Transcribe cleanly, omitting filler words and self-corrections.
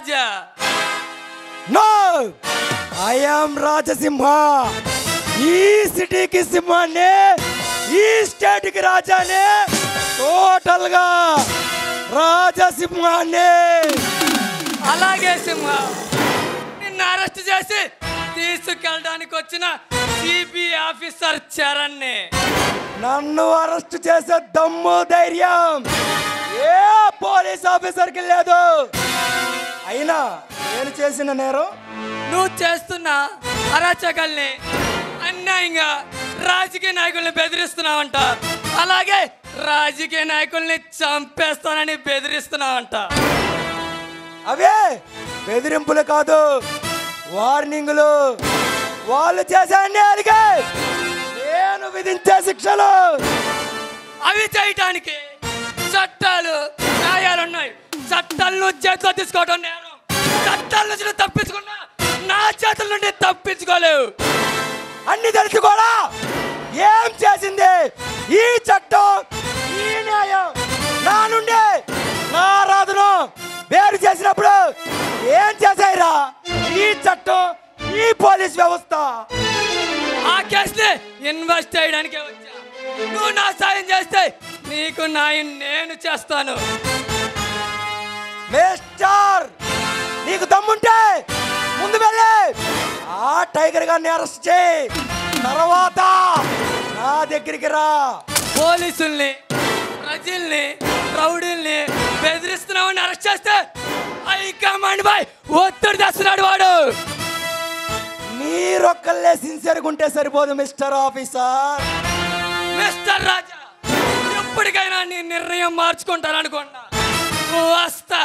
Raja. No, I am Rajasimha. ఈ సిటీకి సింహాన్ని, ఈ స్టేట్కి రాజానే, టోటల్ గా రాజసింహాన్ని. అలాగే సింహ, నిన్ను అరెస్ట్ చేసి తీసుకెళ్ళడానికి వచ్చిన సిబిఐ ఆఫీసర్ చరణ్ని. నన్ను అరెస్ట్ చేసే దమ్ము ధైర్యం ఏ పోలీస్ ఆఫీసర్కి లేదు. అయినా నేను చేసిన నేరం, నువ్వు చేస్తున్న అరాచకాల్ని, అన్యాయంగా రాజకీయ నాయకుల్ని బెదిరిస్తున్నావంట. అలాగే రాజకీయ నాయకుల్ని చంపేస్తానని బెదిరిస్తున్నావంట. అవే బెదిరింపులు కాదు, వార్నింగ్లు. వాళ్ళు చేసే అన్యాయాలకి నేను విధించే శిక్షలు. అవి చేయటానికి చట్టాలు, న్యాయాలు ఉన్నాయి. చట్టాలను చేతిలో తీసుకోవడం నేరం. చట్టాల నుంచి నువ్వు తప్పించుకున్నా నా చేతుల నుండి తప్పించుకోలేవు. అన్ని తెలిసి కూడా ఏం చేసింది ఈ చట్టం, ఈ న్యాయం? నా నుండి నా రాజును వేరు చేసినప్పుడు ఏం చేశాయిరా ఈ చట్టం, ఈ పోలీస్ వ్యవస్థ? ఆ కేసుని ఇన్వెస్ట్ చేయడానికే వచ్చా. నువ్వు నా సాయం చేస్తే నీకు న్యాయం నేను చేస్తాను. మిస్టర్, నీకు దమ్ముంటే ముందు వెళ్ళి ఆ టైగర్ గారిని అరెస్ట్ చేయి, తర్వాత నా దగ్గరికి రా. పోలీసుల్ని, ప్రజల్ని, రౌడీల్ని బెదిరిస్తున్నామని అరెస్ట్ చేస్తే హైకమాండ్ పై ఒత్తిడి తెస్తున్నాడు వాడు. మీరొక్కళ్ళే సిన్సియర్గా ఉంటే సరిపోదు మిస్టర్ ఆఫీసర్. మిస్టర్ రాజా, ఎప్పటికైనా నీ నిర్ణయం మార్చుకుంటాననుకున్నా. వస్తా.